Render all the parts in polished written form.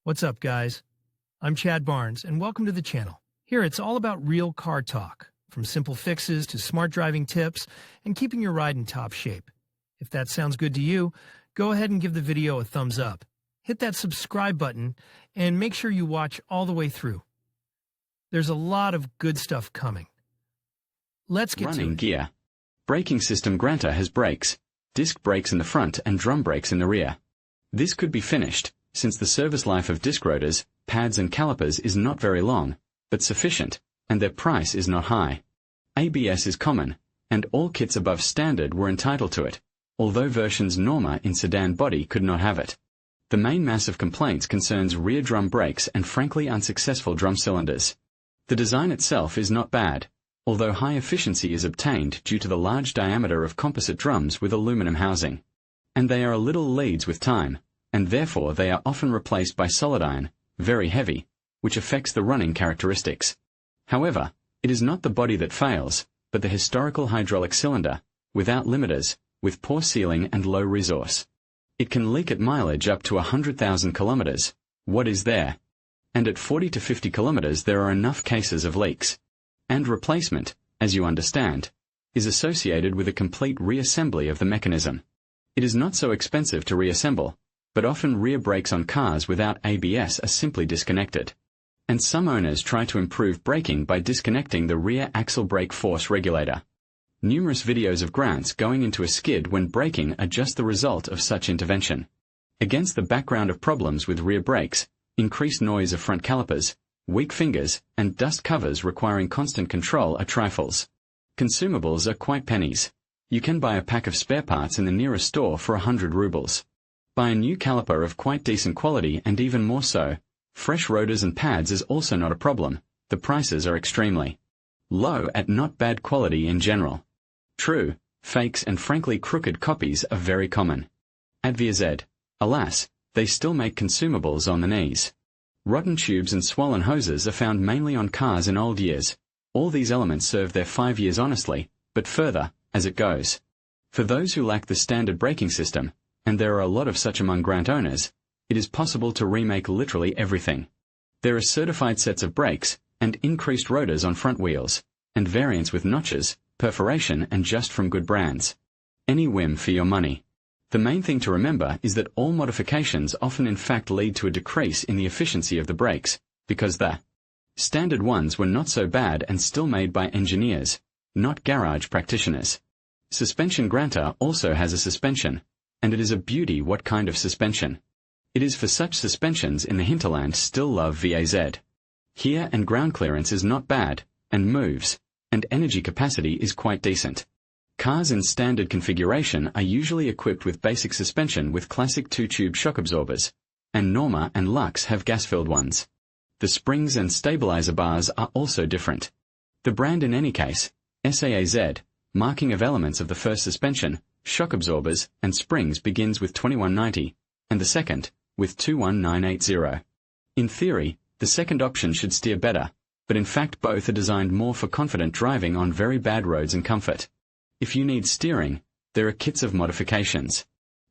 What's up, guys? I'm Chad Barnes, and welcome to the channel. Here, it's all about real car talk, from simple fixes to smart driving tips and keeping your ride in top shape. If that sounds good to you, go ahead and give the video a thumbs up. Hit that subscribe button and make sure you watch all the way through. There's a lot of good stuff coming. Let's get Running to it. gear. Braking system Granta has brakes, disc brakes in the front and drum brakes in the rear. This could be finished, since the service life of disc rotors, pads and calipers is not very long, but sufficient, and their price is not high. ABS is common, and all kits above standard were entitled to it, although versions Norma in sedan body could not have it. The main mass of complaints concerns rear drum brakes and frankly unsuccessful drum cylinders. The design itself is not bad, although high efficiency is obtained due to the large diameter of composite drums with aluminum housing. And they are a little leads with time, and therefore they are often replaced by solid iron, very heavy, which affects the running characteristics. However, it is not the body that fails, but the historical hydraulic cylinder, without limiters, with poor sealing and low resource. It can leak at mileage up to 100,000 kilometers. What is there? And at 40 to 50 kilometers there are enough cases of leaks. And replacement, as you understand, is associated with a complete reassembly of the mechanism. It is not so expensive to reassemble, but often rear brakes on cars without ABS are simply disconnected. And some owners try to improve braking by disconnecting the rear axle brake force regulator. Numerous videos of Grants going into a skid when braking are just the result of such intervention. Against the background of problems with rear brakes, increased noise of front calipers, weak fingers, and dust covers requiring constant control are trifles. Consumables are quite pennies. You can buy a pack of spare parts in the nearest store for 100 rubles. Buy a new caliper of quite decent quality, and even more so, fresh rotors and pads is also not a problem. The prices are extremely low at not bad quality in general. True, fakes and frankly crooked copies are very common. At VZ, alas, they still make consumables on the knees. Rotten tubes and swollen hoses are found mainly on cars in old years. All these elements serve their 5 years honestly, but further, as it goes. For those who lack the standard braking system, and there are a lot of such among Grant owners, it is possible to remake literally everything. There are certified sets of brakes, and increased rotors on front wheels, and variants with notches, perforation and just from good brands. Any whim for your money. The main thing to remember is that all modifications often in fact lead to a decrease in the efficiency of the brakes, because the standard ones were not so bad and still made by engineers, not garage practitioners. Suspension Granta also has a suspension, and it is a beauty. What kind of suspension? It is for such suspensions in the hinterland still love VAZ. Here and ground clearance is not bad, and moves, and energy capacity is quite decent. Cars in standard configuration are usually equipped with basic suspension with classic 2-tube shock absorbers, and Norma and Lux have gas-filled ones. The springs and stabilizer bars are also different. The brand in any case, SAAZ, marking of elements of the first suspension, shock absorbers, and springs begins with 2190, and the second, with 21980. In theory, the second option should steer better, but in fact both are designed more for confident driving on very bad roads and comfort. If you need steering, there are kits of modifications.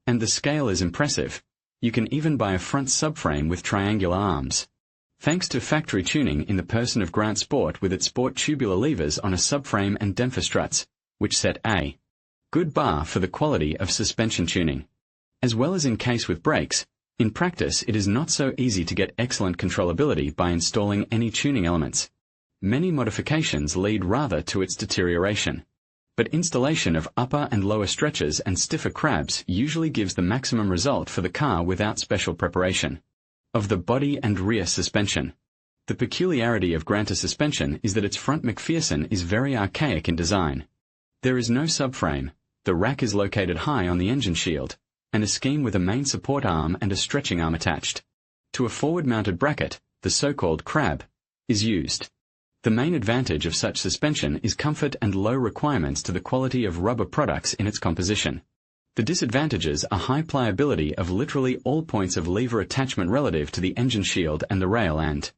And the scale is impressive. You can even buy a front subframe with triangular arms. Thanks to factory tuning in the person of Grant Sport with its sport tubular levers on a subframe and dämpfer struts, which set a good bar for the quality of suspension tuning. As well as in case with brakes, in practice it is not so easy to get excellent controllability by installing any tuning elements. Many modifications lead rather to its deterioration. But installation of upper and lower stretchers and stiffer crabs usually gives the maximum result for the car without special preparation. Of the body and rear suspension. The peculiarity of Granta suspension is that its front McPherson is very archaic in design. There is no subframe. The rack is located high on the engine shield, and a scheme with a main support arm and a stretching arm attached. To a forward-mounted bracket, the so-called crab, is used. The main advantage of such suspension is comfort and low requirements to the quality of rubber products in its composition. The disadvantages are high pliability of literally all points of lever attachment relative to the engine shield and the rail and,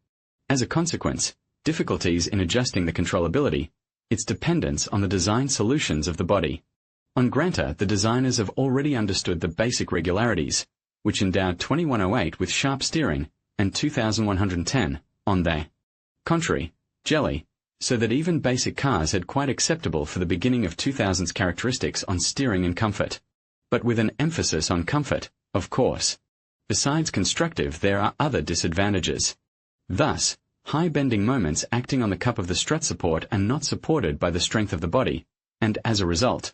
as a consequence, difficulties in adjusting the controllability, its dependence on the design solutions of the body. On Granta, the designers have already understood the basic regularities, which endowed 2108 with sharp steering, and 2,110 on the contrary, jelly, so that even basic cars had quite acceptable for the beginning of 2000s characteristics on steering and comfort. But with an emphasis on comfort, of course. Besides constructive, there are other disadvantages. Thus, high bending moments acting on the cup of the strut support are not supported by the strength of the body, and as a result,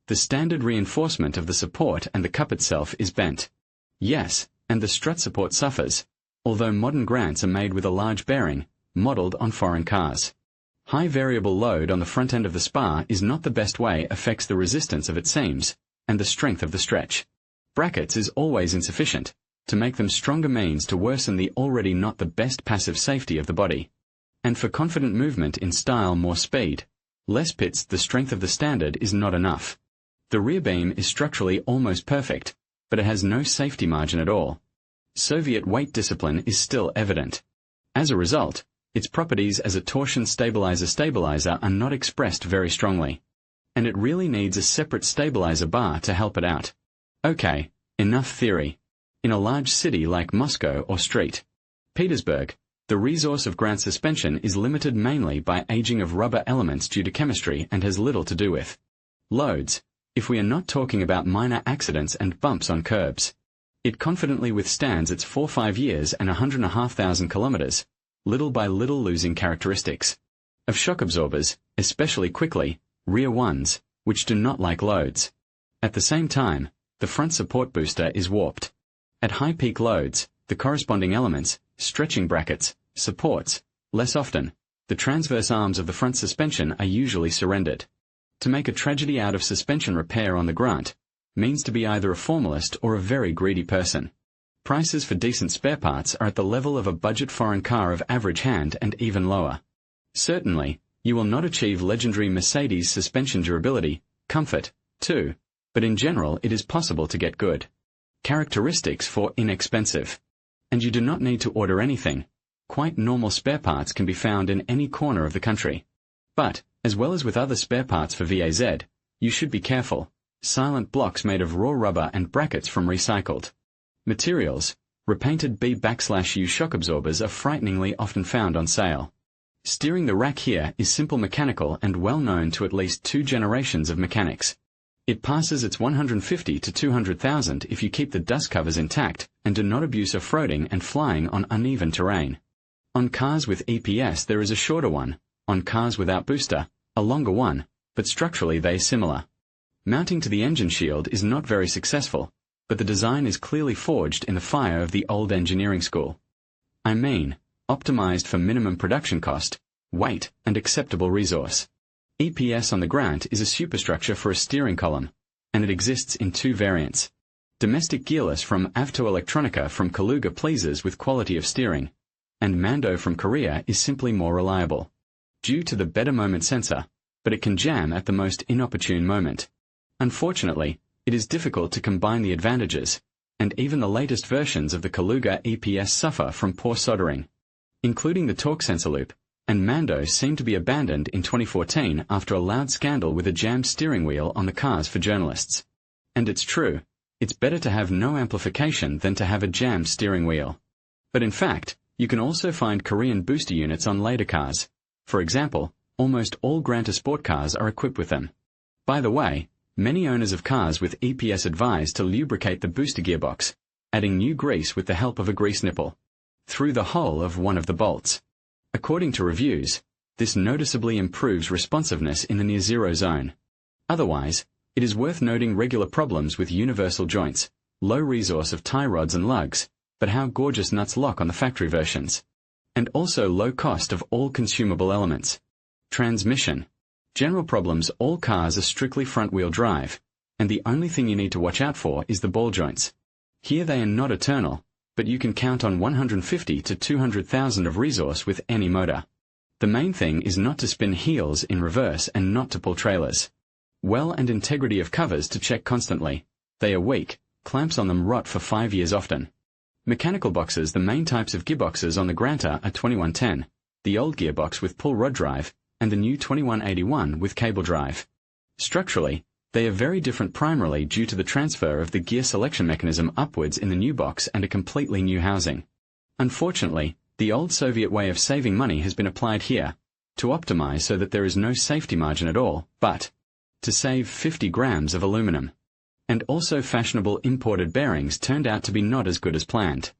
the standard reinforcement of the support and the cup itself is bent. Yes, and the strut support suffers, although modern Grants are made with a large bearing, modelled on foreign cars. High variable load on the front end of the spar is not the best way affects the resistance of its seams, and the strength of the stretch. Brackets is always insufficient. To make them stronger means to worsen the already not the best passive safety of the body. And for confident movement in style more speed, less pits the strength of the standard is not enough. The rear beam is structurally almost perfect, but it has no safety margin at all. Soviet weight discipline is still evident. As a result, its properties as a torsion stabilizer are not expressed very strongly. And it really needs a separate stabilizer bar to help it out. Okay, enough theory. In a large city like Moscow or St. Petersburg, the resource of Grant suspension is limited mainly by aging of rubber elements due to chemistry and has little to do with loads, if we are not talking about minor accidents and bumps on curbs. It confidently withstands its 4-5 years and 100,500 kilometers, little by little losing characteristics of shock absorbers, especially quickly, rear ones, which do not like loads. At the same time, the front support booster is warped. At high peak loads, the corresponding elements, stretching brackets, supports, less often, the transverse arms of the front suspension are usually surrendered. To make a tragedy out of suspension repair on the Grant means to be either a formalist or a very greedy person. Prices for decent spare parts are at the level of a budget foreign car of average hand and even lower. Certainly, you will not achieve legendary Mercedes suspension durability, comfort, too, but in general it is possible to get good characteristics for inexpensive. And you do not need to order anything. Quite normal spare parts can be found in any corner of the country. But, as well as with other spare parts for VAZ, you should be careful. Silent blocks made of raw rubber and brackets from recycled materials, repainted B/U shock absorbers are frighteningly often found on sale. Steering the rack here is simple mechanical and well known to at least 2 generations of mechanics. It passes its 150 to 200,000 if you keep the dust covers intact and do not abuse off-roading and flying on uneven terrain. On cars with EPS there is a shorter one, on cars without booster, a longer one, but structurally they are similar. Mounting to the engine shield is not very successful, but the design is clearly forged in the fire of the old engineering school. I mean, optimized for minimum production cost, weight, and acceptable resource. EPS on the Grant is a superstructure for a steering column, and it exists in 2 variants. Domestic gearless from Avto Electronica from Kaluga pleases with quality of steering, and Mando from Korea is simply more reliable, due to the better moment sensor, but it can jam at the most inopportune moment. Unfortunately, it is difficult to combine the advantages, and even the latest versions of the Kaluga EPS suffer from poor soldering, including the torque sensor loop, and Mando seemed to be abandoned in 2014 after a loud scandal with a jammed steering wheel on the cars for journalists. And it's true, it's better to have no amplification than to have a jammed steering wheel. But in fact, you can also find Korean booster units on later cars. For example, almost all Granta sport cars are equipped with them. By the way, many owners of cars with EPS advise to lubricate the booster gearbox, adding new grease with the help of a grease nipple, through the hole of one of the bolts. According to reviews, this noticeably improves responsiveness in the near-zero zone. Otherwise, it is worth noting regular problems with universal joints, low resource of tie rods and lugs, but how gorgeous nuts lock on the factory versions. And also low cost of all consumable elements. Transmission. General problems: all cars are strictly front-wheel drive, and the only thing you need to watch out for is the ball joints. Here they are not eternal, but you can count on 150 to 200,000 of resource with any motor. The main thing is not to spin heels in reverse and not to pull trailers. Well, and integrity of covers to check constantly. They are weak, clamps on them rot for 5 years often. Mechanical boxes: the main types of gearboxes on the Granta are 2110, the old gearbox with pull rod drive, and the new 2181 with cable drive. Structurally, they are very different primarily due to the transfer of the gear selection mechanism upwards in the new box and a completely new housing. Unfortunately, the old Soviet way of saving money has been applied here, to optimize so that there is no safety margin at all, but to save 50 grams of aluminum. And also fashionable imported bearings turned out to be not as good as planned.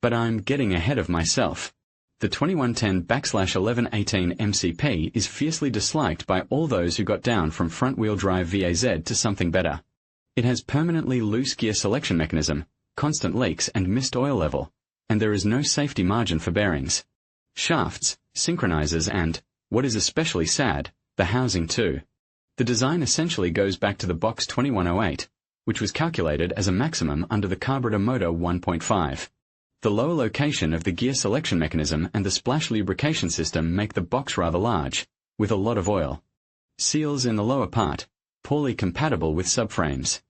But I'm getting ahead of myself. The 2110/1118 MCP is fiercely disliked by all those who got down from front-wheel drive VAZ to something better. It has permanently loose gear selection mechanism, constant leaks and missed oil level, and there is no safety margin for bearings, shafts, synchronizers and, what is especially sad, the housing too. The design essentially goes back to the box 2108, which was calculated as a maximum under the carburetor motor 1.5. The lower location of the gear selection mechanism and the splash lubrication system make the box rather large, with a lot of oil. Seals in the lower part, poorly compatible with subframes.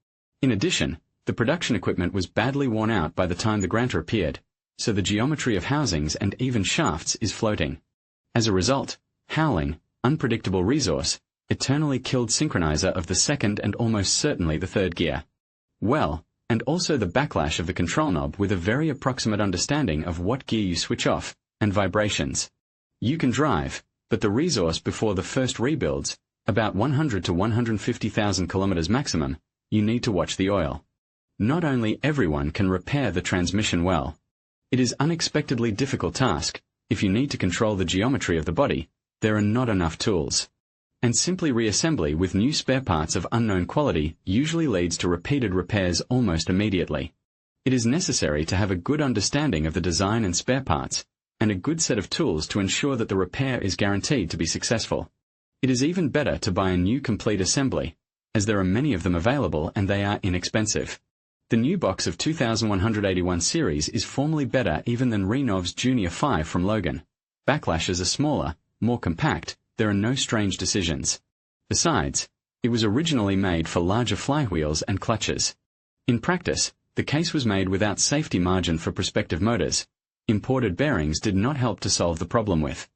In addition, the production equipment was badly worn out by the time the Granta appeared, so the geometry of housings and even shafts is floating. As a result, howling, unpredictable resource, eternally killed synchronizer of the second and almost certainly the third gear. Well, and also the backlash of the control knob with a very approximate understanding of what gear you switch off, and vibrations. You can drive, but the resource before the first rebuilds, about 100 to 150,000 kilometers maximum, you need to watch the oil. Not only everyone can repair the transmission well. It is unexpectedly difficult task. If you need to control the geometry of the body, there are not enough tools. And simply reassembly with new spare parts of unknown quality usually leads to repeated repairs almost immediately. It is necessary to have a good understanding of the design and spare parts, and a good set of tools to ensure that the repair is guaranteed to be successful. It is even better to buy a new complete assembly, as there are many of them available and they are inexpensive. The new box of 2181 series is formally better even than Renov's Junior 5 from Logan. Backlashes are smaller, more compact. There are no strange decisions. Besides, it was originally made for larger flywheels and clutches. In practice, the case was made without safety margin for prospective motors. Imported bearings did not help to solve the problem with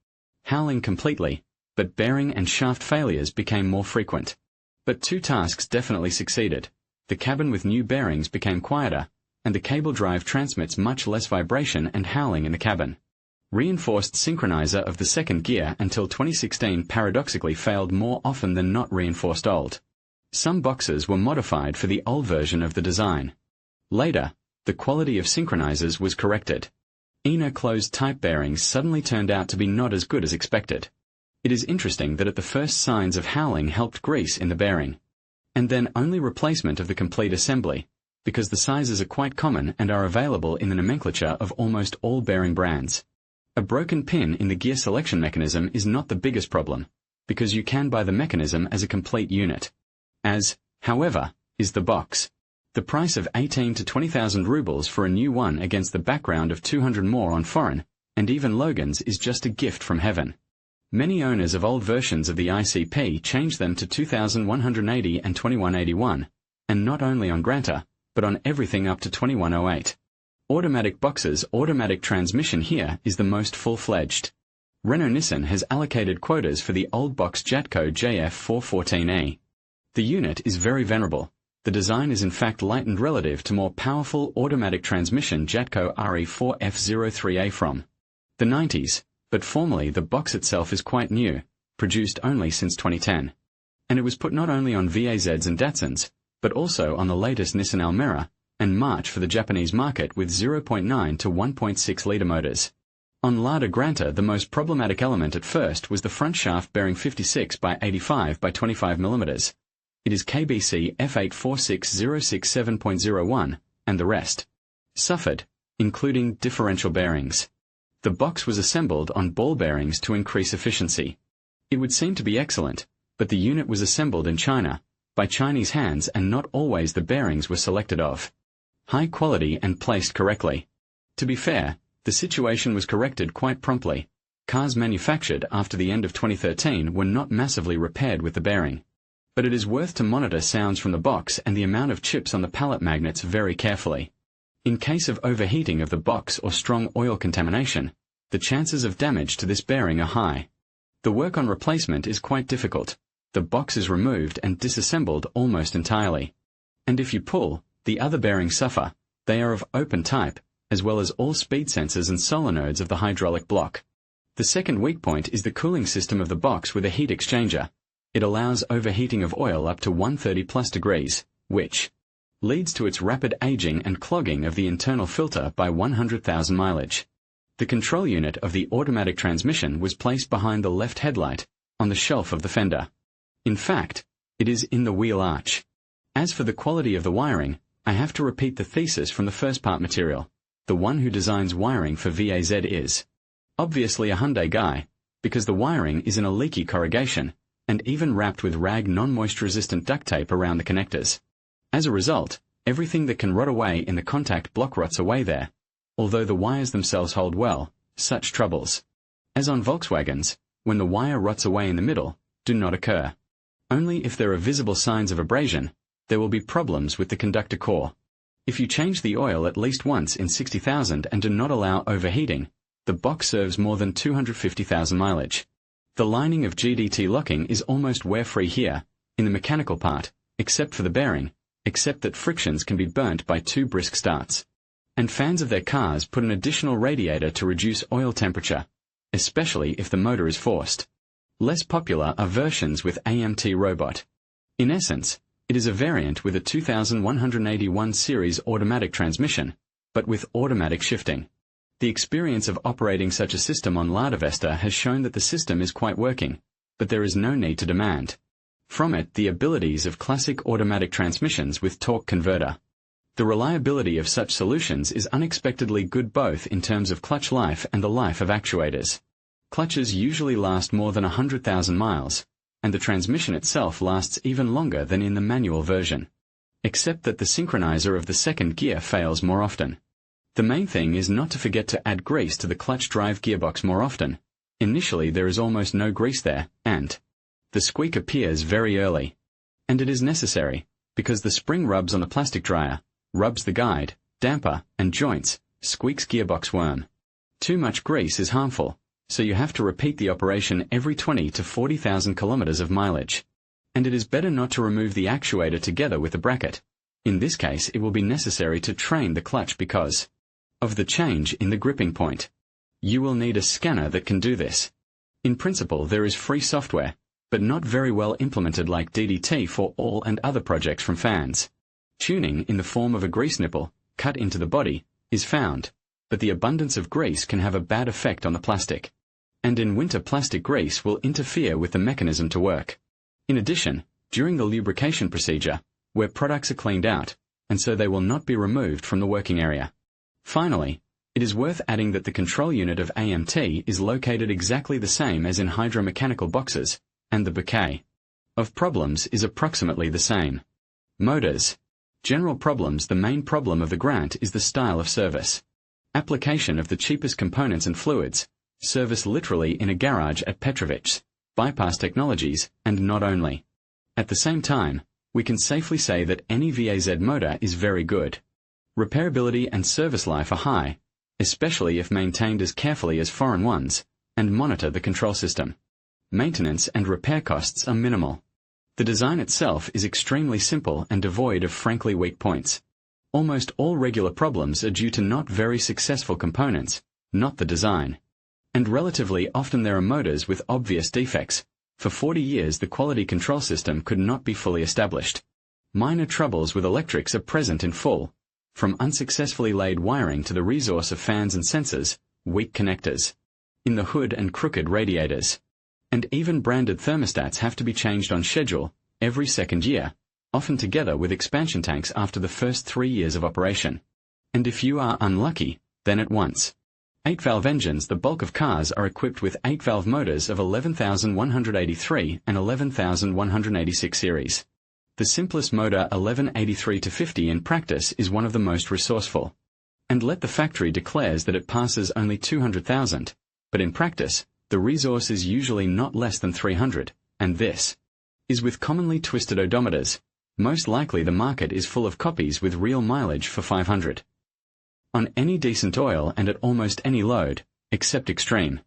howling completely, but bearing and shaft failures became more frequent. But two tasks definitely succeeded. The cabin with new bearings became quieter, and the cable drive transmits much less vibration and howling in the cabin. Reinforced synchronizer of the second gear until 2016 paradoxically failed more often than not reinforced old. Some boxes were modified for the old version of the design. Later, the quality of synchronizers was corrected. Inner closed type bearings suddenly turned out to be not as good as expected. It is interesting that at the first signs of howling helped grease in the bearing. And then only replacement of the complete assembly, because the sizes are quite common and are available in the nomenclature of almost all bearing brands. A broken pin in the gear selection mechanism is not the biggest problem, because you can buy the mechanism as a complete unit. As, however, is the box. The price of 18 to 20,000 rubles for a new one against the background of 200 more on foreign, and even Logan's is just a gift from heaven. Many owners of old versions of the ICP change them to 2180 and 2181, and not only on Granta, but on everything up to 2108. Automatic boxes, automatic transmission here is the most full-fledged. Renault-Nissan has allocated quotas for the old box Jatco JF414A. The unit is very venerable. The design is in fact lightened relative to more powerful automatic transmission Jatco RE4F03A from the 90s, but formally the box itself is quite new, produced only since 2010. And it was put not only on VAZs and Datsuns, but also on the latest Nissan Almera, and March for the Japanese market with 0.9 to 1.6 litre motors. On Lada Granta, the most problematic element at first was the front shaft bearing 56 by 85 by 25 mm. It is KBC F846067.01, and the rest suffered, including differential bearings. The box was assembled on ball bearings to increase efficiency. It would seem to be excellent, but the unit was assembled in China, by Chinese hands, and not always the bearings were selected of high quality and placed correctly. To be fair, the situation was corrected quite promptly. Cars manufactured after the end of 2013 were not massively repaired with the bearing. But it is worth to monitor sounds from the box and the amount of chips on the pallet magnets very carefully. In case of overheating of the box or strong oil contamination, the chances of damage to this bearing are high. The work on replacement is quite difficult. The box is removed and disassembled almost entirely. And if you pull, the other bearings suffer. They are of open type, as well as all speed sensors and solenoids of the hydraulic block. The second weak point is the cooling system of the box with a heat exchanger. It allows overheating of oil up to 130+ degrees, which leads to its rapid aging and clogging of the internal filter by 100,000 mileage. The control unit of the automatic transmission was placed behind the left headlight, on the shelf of the fender. In fact, it is in the wheel arch. As for the quality of the wiring, I have to repeat the thesis from the first part material. The one who designs wiring for VAZ is obviously a Hyundai guy, because the wiring is in a leaky corrugation, and even wrapped with rag non-moisture resistant duct tape around the connectors. As a result, everything that can rot away in the contact block rots away there. Although the wires themselves hold well, such troubles, as on Volkswagens, when the wire rots away in the middle, do not occur. Only if there are visible signs of abrasion, there will be problems with the conductor core. If you change the oil at least once in 60,000 and do not allow overheating, the box serves more than 250,000 mileage. The lining of GDT locking is almost wear-free here, in the mechanical part, except for the bearing, except that frictions can be burnt by 2 brisk starts. And fans of their cars put an additional radiator to reduce oil temperature, especially if the motor is forced. Less popular are versions with AMT robot. In essence, it is a variant with a 2181 series automatic transmission, but with automatic shifting. The experience of operating such a system on Lada Vesta has shown that the system is quite working, but there is no need to demand from it the abilities of classic automatic transmissions with torque converter. The reliability of such solutions is unexpectedly good both in terms of clutch life and the life of actuators. Clutches usually last more than 100,000 miles, and the transmission itself lasts even longer than in the manual version, except that the synchronizer of the second gear fails more often. The main thing is not to forget to add grease to the clutch drive gearbox more often. Initially there is almost no grease there, and the squeak appears very early. And it is necessary, because the spring rubs on the plastic dryer, rubs the guide, damper, and joints, squeaks gearbox worm. Too much grease is harmful, so you have to repeat the operation every 20 to 40,000 kilometers of mileage. And it is better not to remove the actuator together with the bracket. In this case it will be necessary to train the clutch because of the change in the gripping point. You will need a scanner that can do this. In principle there is free software, but not very well implemented like DDT for all and other projects from fans. Tuning in the form of a grease nipple, cut into the body, is found, but the abundance of grease can have a bad effect on the plastic. And in winter plastic grease will interfere with the mechanism to work. In addition, during the lubrication procedure, where products are cleaned out, and so they will not be removed from the working area. Finally, it is worth adding that the control unit of AMT is located exactly the same as in hydromechanical boxes, and the bouquet of problems is approximately the same. Motors. General problems. The main problem of the Grant is the style of service. Application of the cheapest components and fluids, service literally in a garage at Petrovic's, bypass technologies, and not only. At the same time, we can safely say that any VAZ motor is very good. Repairability and service life are high, especially if maintained as carefully as foreign ones, and monitor the control system. Maintenance and repair costs are minimal. The design itself is extremely simple and devoid of frankly weak points. Almost all regular problems are due to not very successful components, not the design. And relatively often there are motors with obvious defects. For 40 years the quality control system could not be fully established. Minor troubles with electrics are present in full, from unsuccessfully laid wiring to the resource of fans and sensors, weak connectors in the hood and crooked radiators. And even branded thermostats have to be changed on schedule, every second year, often together with expansion tanks after the first 3 years of operation. And if you are unlucky, then at once. 8-valve engines. The bulk of cars are equipped with 8-valve motors of 11,183 and 11,186 series. The simplest motor 1183-50 in practice is one of the most resourceful. And let the factory declares that it passes only 200,000, but in practice, the resource is usually not less than 300, and this is with commonly twisted odometers. Most likely the market is full of copies with real mileage for 500. On any decent oil and at almost any load, except extreme.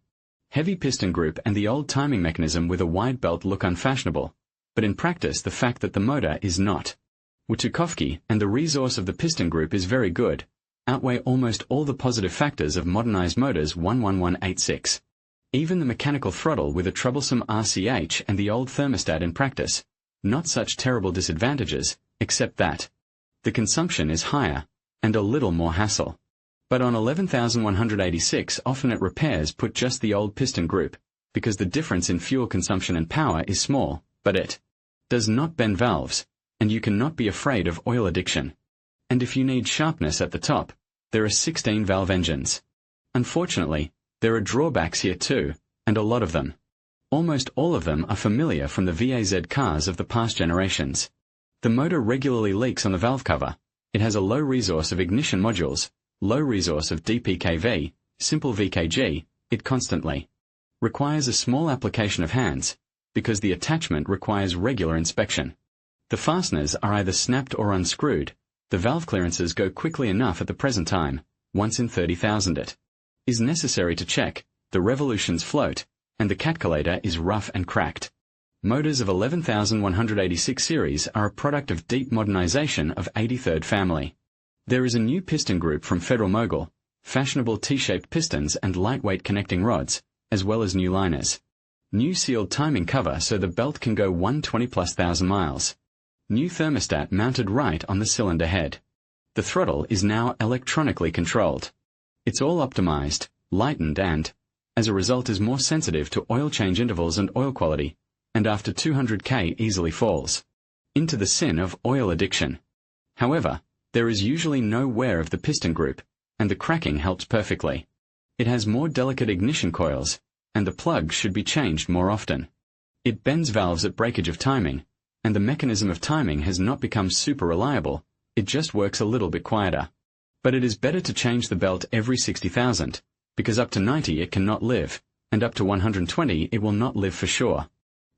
Heavy piston group and the old timing mechanism with a wide belt look unfashionable, but in practice the fact that the motor is not Watukovsky and the resource of the piston group is very good, outweigh almost all the positive factors of modernized motors 11186. Even the mechanical throttle with a troublesome RCH and the old thermostat in practice. Not such terrible disadvantages, except that the consumption is higher, and a little more hassle. But on 11186 often at repairs put just the old piston group, because the difference in fuel consumption and power is small, but it does not bend valves, and you cannot be afraid of oil addiction. And if you need sharpness at the top, there are 16 valve engines. Unfortunately, there are drawbacks here too, and a lot of them. Almost all of them are familiar from the VAZ cars of the past generations. The motor regularly leaks on the valve cover. It has a low resource of ignition modules, low resource of DPKV, simple VKG. It constantly requires a small application of hands, because the attachment requires regular inspection. The fasteners are either snapped or unscrewed. The valve clearances go quickly enough at the present time, once in 30,000 it is necessary to check, the revolutions float, and the calculator is rough and cracked. Motors of 11186 series are a product of deep modernization of 83rd family. There is a new piston group from Federal Mogul, fashionable T-shaped pistons and lightweight connecting rods, as well as new liners. New sealed timing cover so the belt can go 120,000+ miles. New thermostat mounted right on the cylinder head. The throttle is now electronically controlled. It's all optimized, lightened and, as a result, is more sensitive to oil change intervals and oil quality, and after 200k easily falls into the sin of oil addiction. However, there is usually no wear of the piston group, and the cracking helps perfectly. It has more delicate ignition coils, and the plugs should be changed more often. It bends valves at breakage of timing, and the mechanism of timing has not become super reliable, it just works a little bit quieter. But it is better to change the belt every 60,000, because up to 90 it cannot live, and up to 120 it will not live for sure.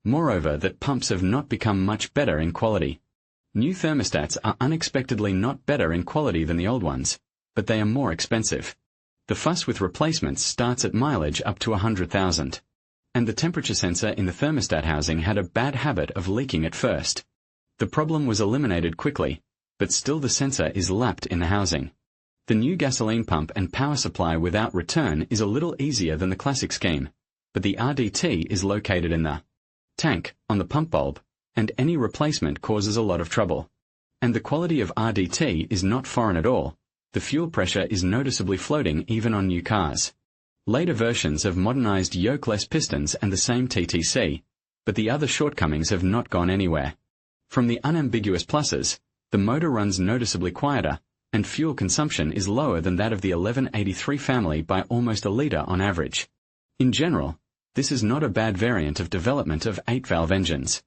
Moreover, that pumps have not become much better in quality. New thermostats are unexpectedly not better in quality than the old ones, but they are more expensive. The fuss with replacements starts at mileage up to 100,000. And the temperature sensor in the thermostat housing had a bad habit of leaking at first. The problem was eliminated quickly, but still the sensor is lapped in the housing. The new gasoline pump and power supply without return is a little easier than the classic scheme, but the RDT is located in the tank, on the pump bulb, and any replacement causes a lot of trouble. And the quality of RDT is not foreign at all. The fuel pressure is noticeably floating even on new cars. Later versions have modernized yokeless pistons and the same TTC, but the other shortcomings have not gone anywhere. From the unambiguous pluses, the motor runs noticeably quieter, and fuel consumption is lower than that of the 1183 family by almost a litre on average. In general, this is not a bad variant of development of 8-valve engines.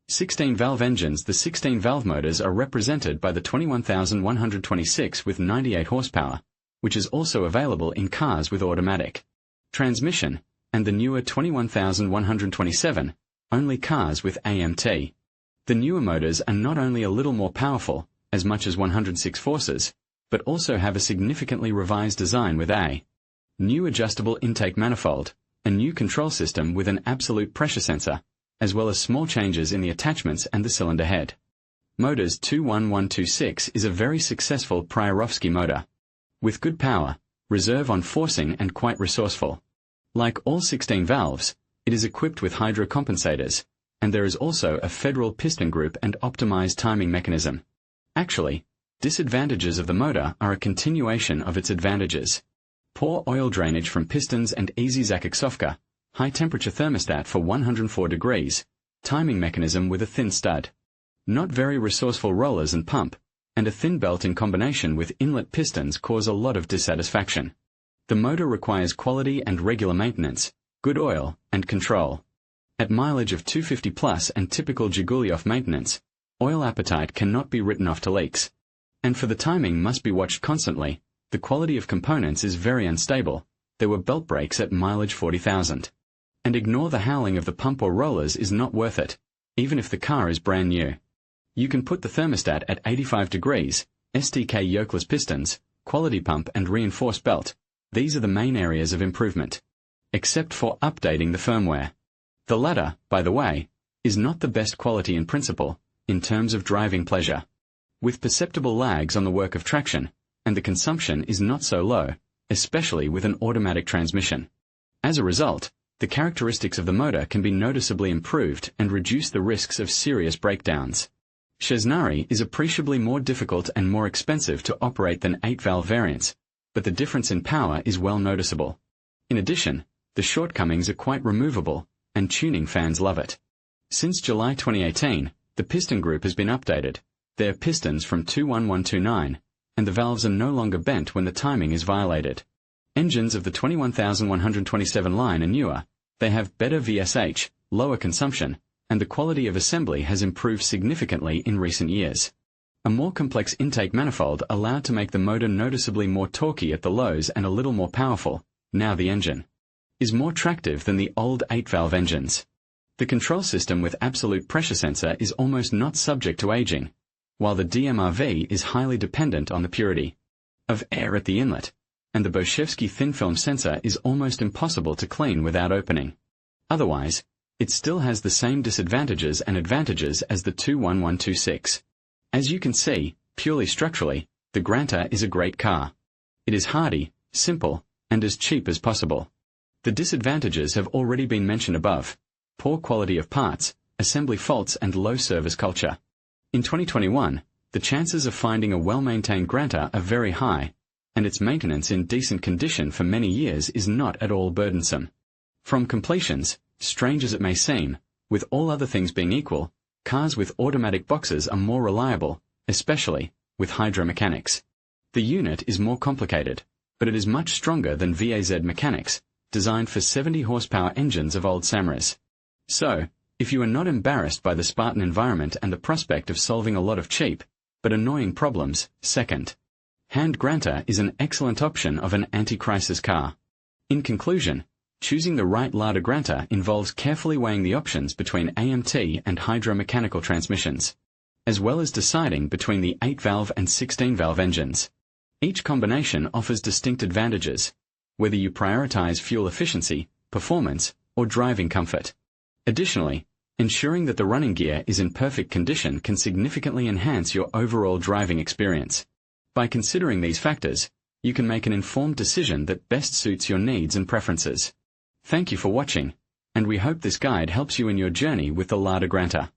16-valve engines. The 16-valve motors are represented by the 21126 with 98 horsepower, which is also available in cars with automatic transmission, and the newer 21127, only cars with AMT. The newer motors are not only a little more powerful, as much as 106 forces, but also have a significantly revised design with a new adjustable intake manifold, a new control system with an absolute pressure sensor, as well as small changes in the attachments and the cylinder head. Motors 21126 is a very successful Priorovsky motor, with good power, reserve on forcing and quite resourceful. Like all 16 valves, it is equipped with hydrocompensators, and there is also a federal piston group and optimized timing mechanism. Actually, disadvantages of the motor are a continuation of its advantages. Poor oil drainage from pistons and easy Zakoksovka, high temperature thermostat for 104 degrees, timing mechanism with a thin stud. Not very resourceful rollers and pump, and a thin belt in combination with inlet pistons cause a lot of dissatisfaction. The motor requires quality and regular maintenance, good oil, and control. At mileage of 250 plus and typical Jiguliov maintenance, oil appetite cannot be written off to leaks. And for the timing must be watched constantly. The quality of components is very unstable. There were belt breaks at mileage 40,000. And ignore the howling of the pump or rollers is not worth it, even if the car is brand new. You can put the thermostat at 85 degrees, STK yokeless pistons, quality pump and reinforced belt. These are the main areas of improvement. Except for updating the firmware. The latter, by the way, is not the best quality in principle, in terms of driving pleasure. With perceptible lags on the work of traction, and the consumption is not so low, especially with an automatic transmission. As a result, the characteristics of the motor can be noticeably improved and reduce the risks of serious breakdowns. Cesnari is appreciably more difficult and more expensive to operate than 8-valve variants, but the difference in power is well noticeable. In addition, the shortcomings are quite removable, and tuning fans love it. Since July 2018, the piston group has been updated. They are pistons from 21129, and the valves are no longer bent when the timing is violated. Engines of the 21127 line are newer. They have better VSH, lower consumption, and the quality of assembly has improved significantly in recent years. A more complex intake manifold allowed to make the motor noticeably more torquey at the lows and a little more powerful. Now the engine is more tractive than the old 8-valve engines. The control system with absolute pressure sensor is almost not subject to aging, while the DMRV is highly dependent on the purity of air at the inlet, and the Boschevsky thin-film sensor is almost impossible to clean without opening. Otherwise, it still has the same disadvantages and advantages as the 21126. As you can see, purely structurally, the Granta is a great car. It is hardy, simple, and as cheap as possible. The disadvantages have already been mentioned above: poor quality of parts, assembly faults, and low service culture. In 2021, the chances of finding a well-maintained Granta are very high, and its maintenance in decent condition for many years is not at all burdensome. From completions, strange as it may seem, with all other things being equal, cars with automatic boxes are more reliable, especially with hydromechanics. The unit is more complicated, but it is much stronger than VAZ mechanics, designed for 70 horsepower engines of old Samaras. So, if you are not embarrassed by the Spartan environment and the prospect of solving a lot of cheap, but annoying problems, second-hand Granta is an excellent option of an anti-crisis car. In conclusion, choosing the right Lada Granta involves carefully weighing the options between AMT and hydromechanical transmissions, as well as deciding between the 8-valve and 16-valve engines. Each combination offers distinct advantages, whether you prioritize fuel efficiency, performance, or driving comfort. Additionally, ensuring that the running gear is in perfect condition can significantly enhance your overall driving experience. By considering these factors, you can make an informed decision that best suits your needs and preferences. Thank you for watching, and we hope this guide helps you in your journey with the Lada Granta.